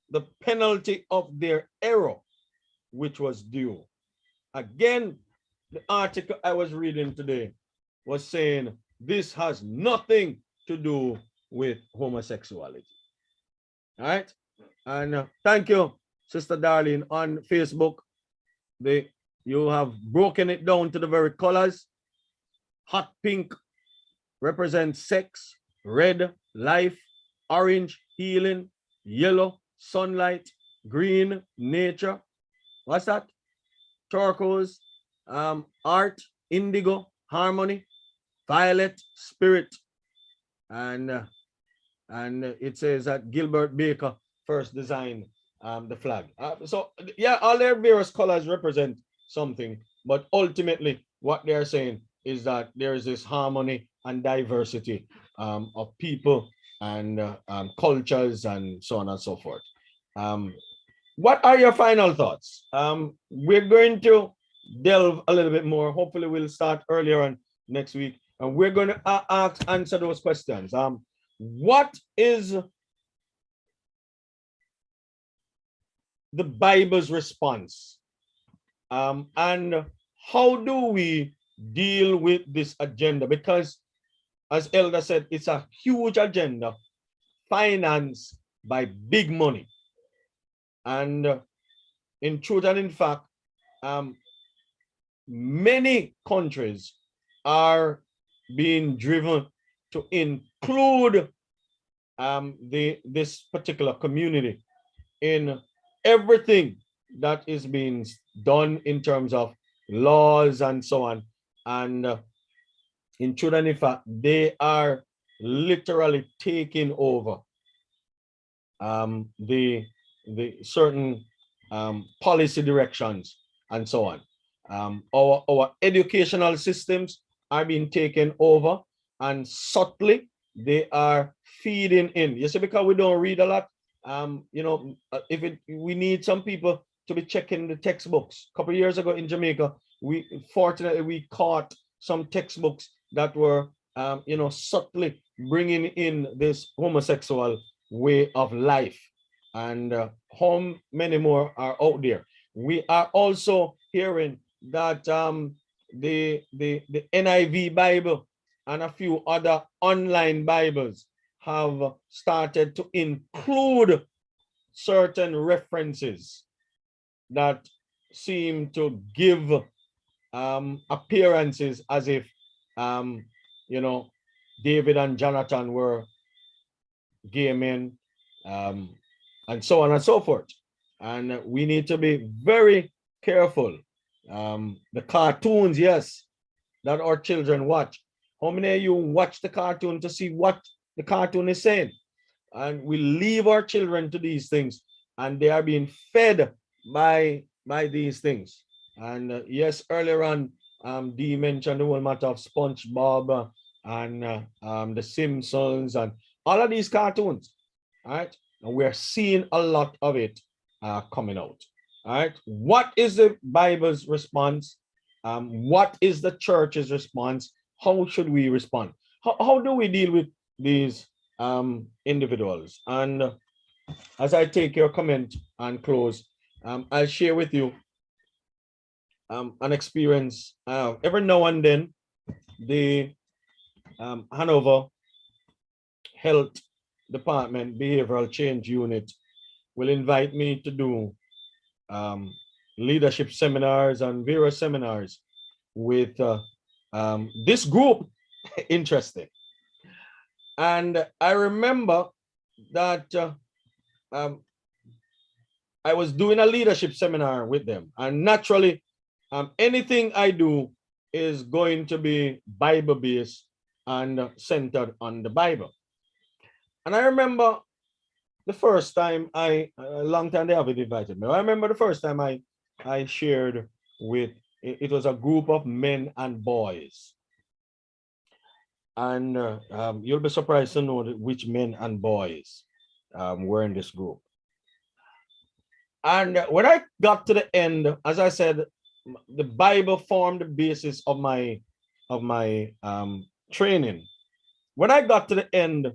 the penalty of their error, which was due. Again, the article I was reading today was saying this has nothing to do with homosexuality. All right. And thank you, Sister Darlene, on Facebook. You have broken it down to the very colors. Hot pink represents sex, red, life, orange, healing, yellow, sunlight, green, nature. What's that? Turquoise, art, indigo, harmony, violet, spirit. And it says that Gilbert Baker first designed the flag. So yeah, all their various colors represent something, but ultimately what they're saying is that there is this harmony and diversity of people and cultures and so on and so forth. What are your final thoughts? We're going to delve a little bit more. Hopefully we'll start earlier on next week, and we're going to answer those questions. What is the Bible's response? And how do we deal with this agenda? Because as Elder said, it's a huge agenda financed by big money. And in truth and in fact, many countries are being driven to include this particular community in everything that is being done in terms of laws and so on. And in truth and in fact, they are literally taking over the certain policy directions and so on. Our educational systems are being taken over, and subtly they are feeding in. You see, because we don't read a lot, we need some people to be checking the textbooks. A couple of years ago in Jamaica, fortunately we caught some textbooks that were subtly bringing in this homosexual way of life. And how many more are out there? We are also hearing that the NIV Bible and a few other online Bibles have started to include certain references that seem to give appearances as if David and Jonathan were gay men, and so on and so forth. And we need to be very careful. The cartoons, yes, that our children watch. How many of you watch the cartoon to see what the cartoon is saying? And we leave our children to these things, and they are being fed by these things. And yes, earlier on, Dee mentioned the whole matter of SpongeBob and The Simpsons and all of these cartoons. All right, and we're seeing a lot of it coming out. All right, what is the Bible's response? What is the church's response? How should we respond? How do we deal with these individuals. And as I take your comment and close, I'll share with you an experience. Every now and then, the Hanover Health Department Behavioral Change Unit will invite me to do leadership seminars and various seminars with this group. Interesting. And I remember that I was doing a leadership seminar with them, and naturally, anything I do is going to be Bible-based and centered on the Bible. And I remember the first time a long time they haven't invited me. I remember the first time I shared with, it was a group of men and boys. And you'll be surprised to know which men and boys were in this group. And when I got to the end, as I said, the Bible formed the basis of my training. When I got to the end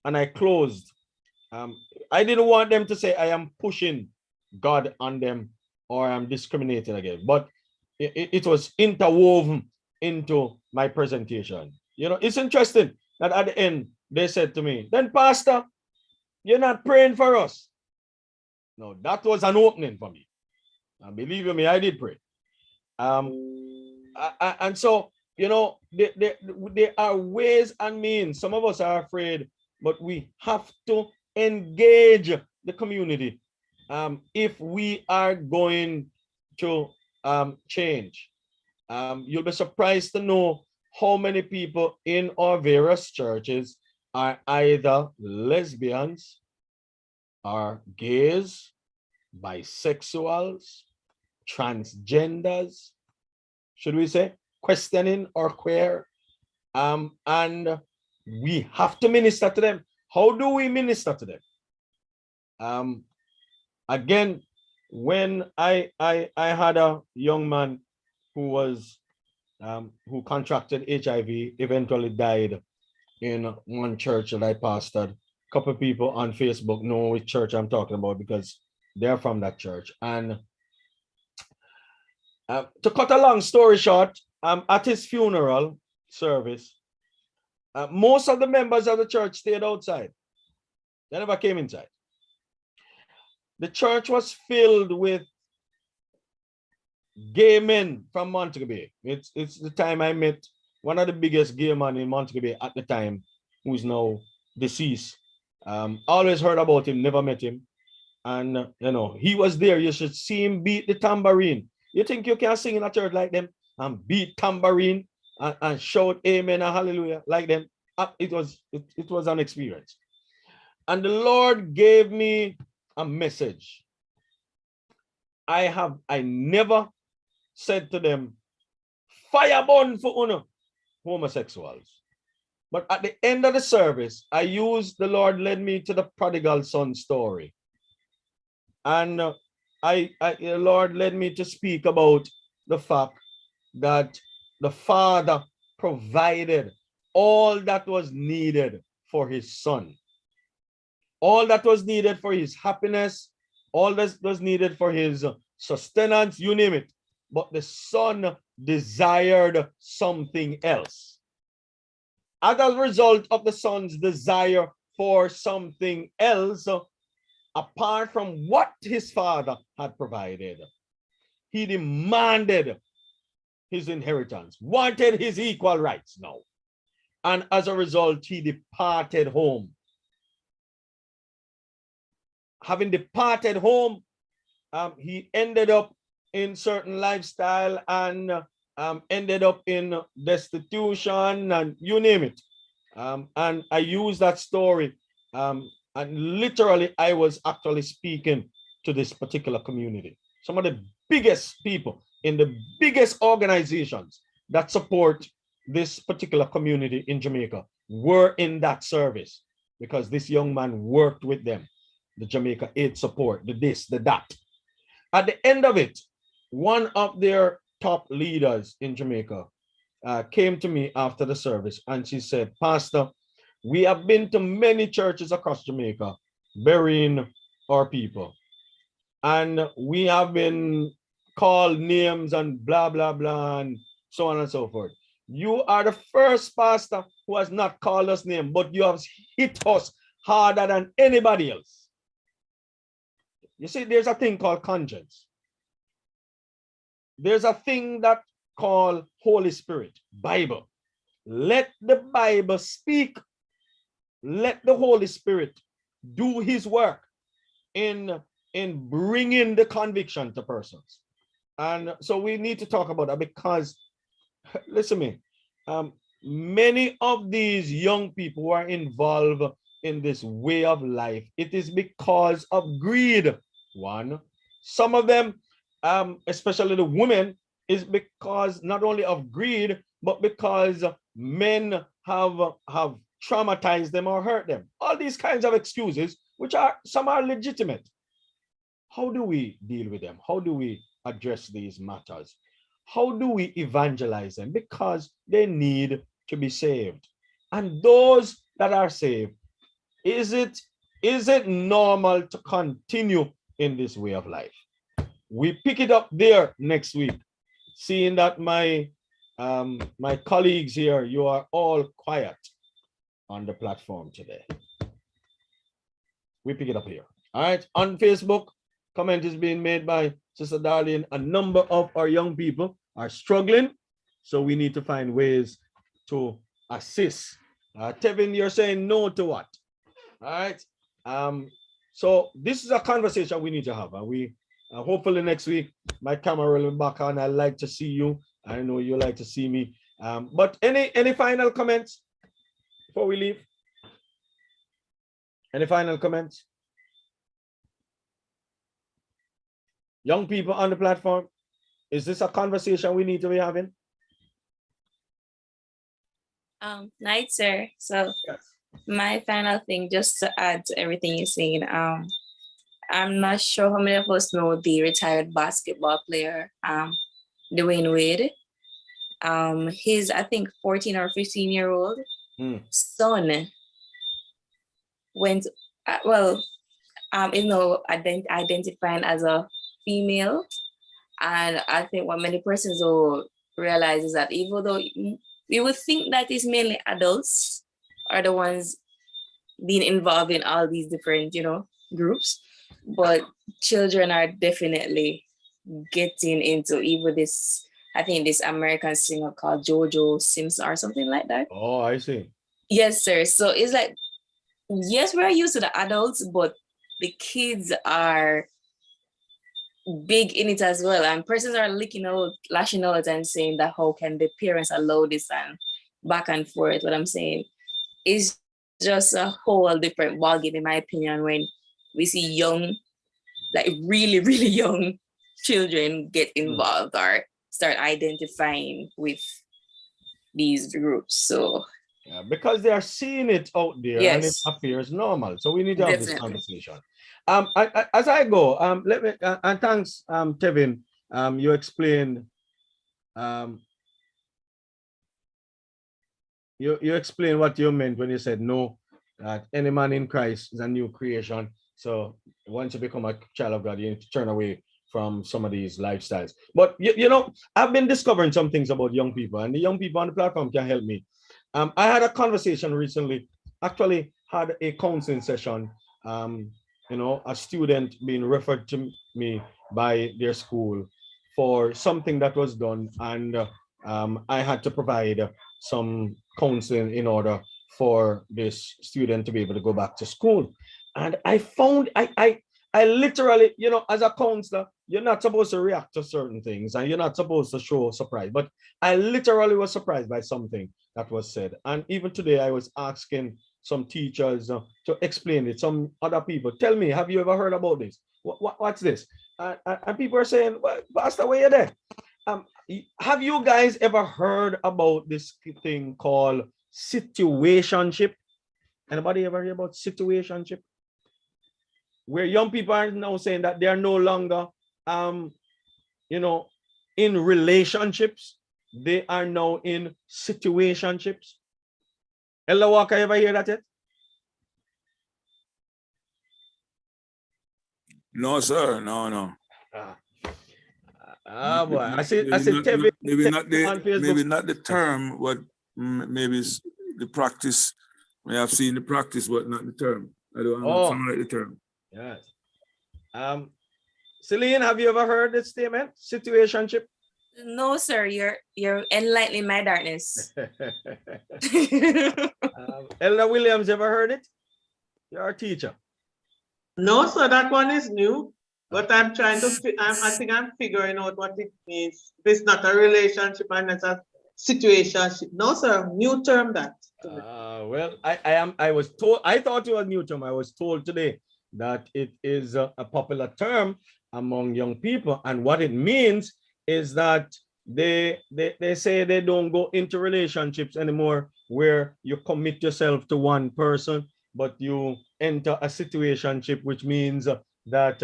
and I closed, I didn't want them to say I am pushing God on them or I'm discriminating again, but it was interwoven into my presentation. You know, it's interesting that at the end, they said to me, then Pastor, you're not praying for us. No, that was an opening for me. And believe me, I did pray. And so, you know, there are ways and means. Some of us are afraid, but we have to engage the community if we are going to change. You'll be surprised to know how many people in our various churches are either lesbians or gays, bisexuals, transgenders, should we say, questioning or queer, and we have to minister to them. How do we minister to them? Again, when I had a young man who was who contracted HIV, eventually died in one church that I pastored. A couple of people on Facebook know which church I'm talking about because they're from that church. And to cut a long story short, at his funeral service, most of the members of the church stayed outside. They never came inside. The church was filled with gay men from Montego Bay. It's the time I met one of the biggest gay men in Montego Bay at the time, who is now deceased. Always heard about him, never met him. And you know, he was there. You should see him beat the tambourine. You think you can sing in a church like them and beat tambourine and shout amen and hallelujah like them? It was an experience. And the Lord gave me a message. I never said to them, fire burn for uno homosexuals. But at the end of the service, the Lord led me to the prodigal son story. And the Lord led me to speak about the fact that the father provided all that was needed for his son. All that was needed for his happiness, all that was needed for his sustenance, you name it. But the son desired something else. As a result of the son's desire for something else, apart from what his father had provided, he demanded his inheritance, wanted his equal rights now. And as a result, he departed home. Having departed home, he ended up in certain lifestyle and ended up in destitution and you name it. And I use that story. And literally, I was actually speaking to this particular community. Some of the biggest people in the biggest organizations that support this particular community in Jamaica were in that service because this young man worked with them. The Jamaica Aid Support, the this, the that. At the end of it, one of their top leaders in Jamaica came to me after the service and she said, Pastor, We have been to many churches across Jamaica burying our people. And we have been called names and blah, blah, blah, and so on and so forth. You are the first pastor who has not called us name, but you have hit us harder than anybody else. You see, there's a thing called conscience. There's a thing that called Holy Spirit, Bible. Let the Bible speak. Let the Holy Spirit do his work in bringing the conviction to persons. And so we need to talk about that because, listen to me, many of these young people who are involved in this way of life, it is because of greed. One, some of them, especially the women, is because not only of greed, but because men have traumatized them or hurt them. All these kinds of excuses, which are some are legitimate. How do we deal with them? How do we address these matters? How do we evangelize them? Because they need to be saved. And those that are saved, is it normal to continue in this way of life? We pick it up there next week. Seeing that my colleagues here, you are all quiet on the platform today. We pick it up here. All right, on Facebook, comment is being made by Sister Darlene. A number of our young people are struggling, so we need to find ways to assist. Tevin, you're saying no to what? All right. So this is a conversation we need to have, and we hopefully next week my camera will be back on. I like to see you. I know you like to see me. But any final comments before we leave? Any final comments? Young people on the platform, is this a conversation we need to be having? Night, sir. So yes. My final thing, just to add to everything you're saying, I'm not sure how many of us know the retired basketball player, Dwayne Wade. His, I think, 14 or 15-year-old son went, identifying as a female. And I think what many persons will realize is that even though we would think that it's mainly adults are the ones being involved in all these different, groups, but children are definitely getting into even this, I think this American singer called JoJo Simpson or something like that. Oh, I see. Yes, sir. So it's like, yes, we're used to the adults, but the kids are big in it as well. And persons are lashing out and saying that how can the parents allow this and back and forth. What I'm saying is just a whole different ballgame, in my opinion, when we see young, like really, really young children get involved or start identifying with these groups. So yeah, because they are seeing it out there, yes, and it appears normal. So we need to have this conversation. As I go, let me and thanks, Tevin. You explained. You explained what you meant when you said no, that any man in Christ is a new creation. So once you become a child of God, you need to turn away from some of these lifestyles. But I've been discovering some things about young people, and the young people on the platform can help me. I had a conversation recently, actually had a counseling session, a student being referred to me by their school for something that was done, and I had to provide some counseling in order for this student to be able to go back to school. And I found, I literally, as a counselor, you're not supposed to react to certain things and you're not supposed to show surprise, but I literally was surprised by something that was said. And even today I was asking some teachers to explain it. Some other people, tell me, have you ever heard about this? What's this? And people are saying, well, Pastor, where you there? Have you guys ever heard about this thing called situationship? Anybody ever hear about situationship? Where young people are now saying that they are no longer, in relationships. They are now in situationships. Elder Walker, ever hear that yet? No, sir. No. Boy. I said maybe not on Facebook. maybe not the term, but maybe it's the practice. I have seen the practice, but not the term. I don't like the term. Yes. Celine, have you ever heard this statement? Situationship? No, sir. You're enlightening my darkness. Elder Williams, ever heard it? You're a teacher. No, sir, that one is new. But I'm trying to, I think I'm figuring out what it means. It's not a relationship and it's a situationship. No, sir, new term that. Well, I thought it was a new term. I was told today that it is a popular term among young people. And what it means is that they say they don't go into relationships anymore where you commit yourself to one person, but you enter a situationship, which means that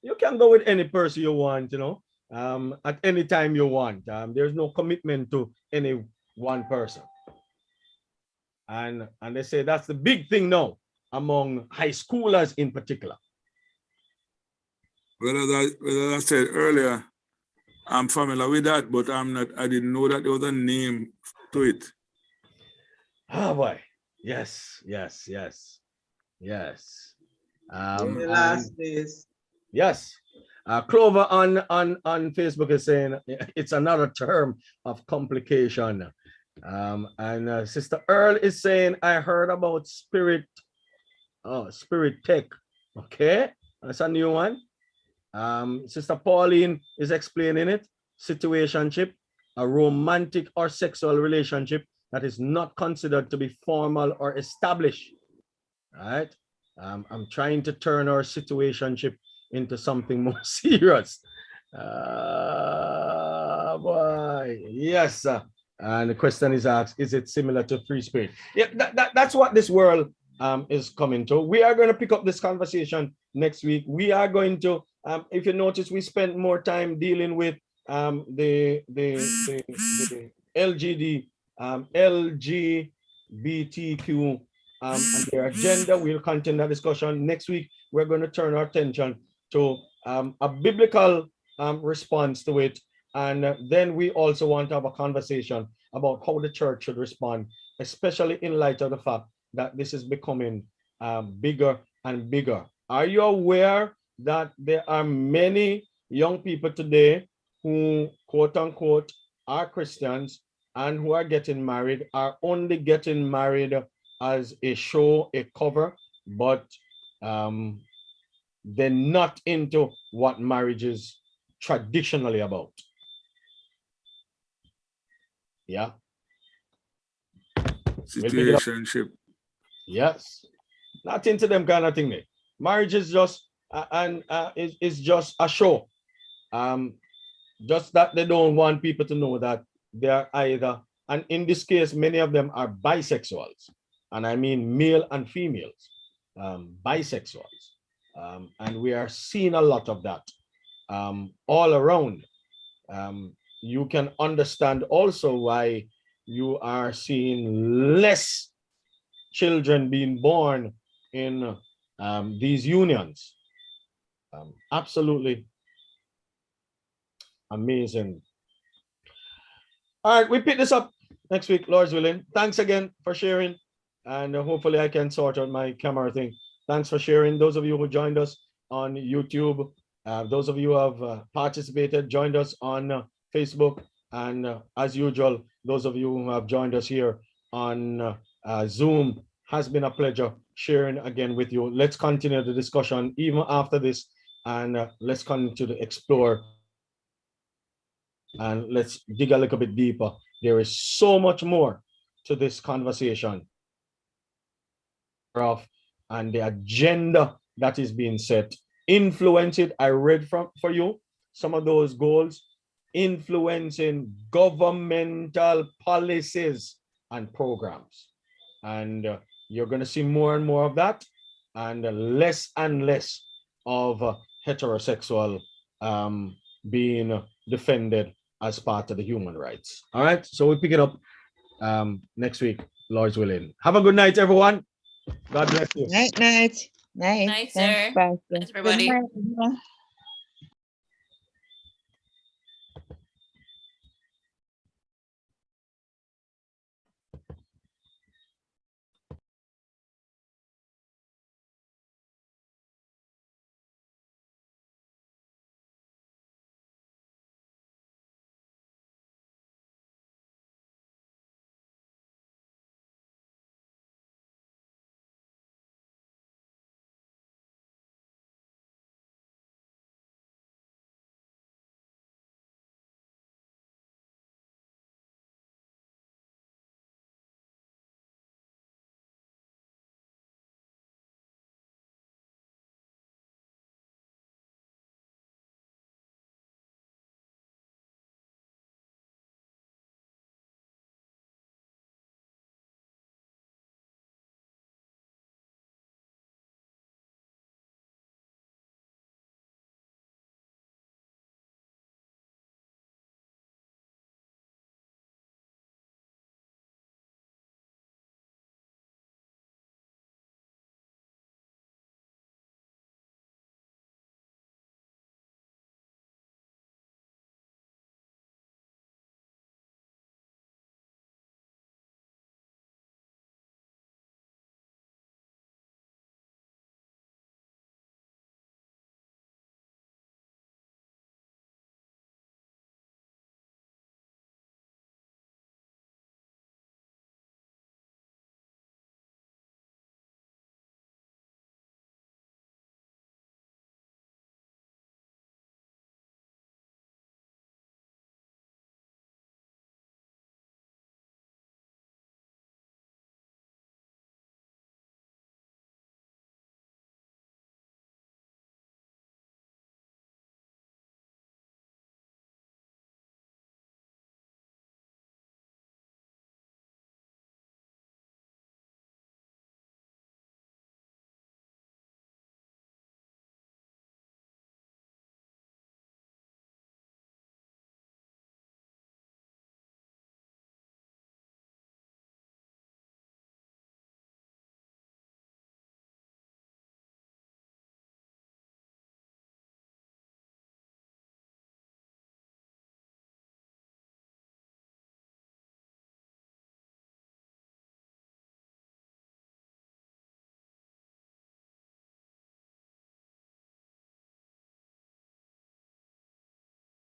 you can go with any person you want, at any time you want. There's no commitment to any one person. And they say that's the big thing now among high schoolers in particular. Well, as I said earlier, I'm familiar with that, but I didn't know that there was a name to it. Oh boy. Yes. The last days. Yes. Clover on Facebook is saying it's another term of complication. And Sister Earl is saying, I heard about spirit tech. Okay, that's a new one. Sister Pauline is explaining it. Situationship, a romantic or sexual relationship that is not considered to be formal or established. All right. I'm trying to turn our situationship into something more serious. Boy. Yes. And the question is asked, is it similar to free spirit? Yeah, that's what this world is coming to. We are going to pick up this conversation next week. We are going to, if you notice, we spent more time dealing with the LGBTQ and their agenda. We'll continue that discussion. Next week, we're going to turn our attention to a biblical response to it. And then we also want to have a conversation about how the church should respond, especially in light of the fact that this is becoming bigger and bigger. Are you aware that there are many young people today who, quote unquote, are Christians and who are getting married, are only getting married as a show, a cover, but they're not into what marriage is traditionally about? Yeah. Situationship. Yes. Not into them kind of thing. Mate. Marriage is just is just a show. Just that they don't want people to know that they're either, and in this case, many of them are bisexuals. And I mean male and females, bisexuals. And we are seeing a lot of that all around. You can understand also why you are seeing less children being born in these unions. Absolutely amazing. All right, we pick this up next week, Lord's willing. Thanks again for sharing, and hopefully I can sort out my camera thing. Thanks for sharing. Those of you who joined us on YouTube, those of you who have participated, joined us on Facebook, and as usual, those of you who have joined us here on Zoom, has been a pleasure sharing again with you. Let's continue the discussion even after this, and let's continue to explore, and let's dig a little bit deeper. There is so much more to this conversation and the agenda that is being set. Influence it. I read for you some of those goals. Influencing governmental policies and programs. And you're going to see more and more of that, and less of heterosexual being defended as part of the human rights. All right, so we pick it up next week. Lord's willing. Have a good night, everyone. God bless you. Night. Night, Thanks, sir. Pastor. Night, everybody. Good night.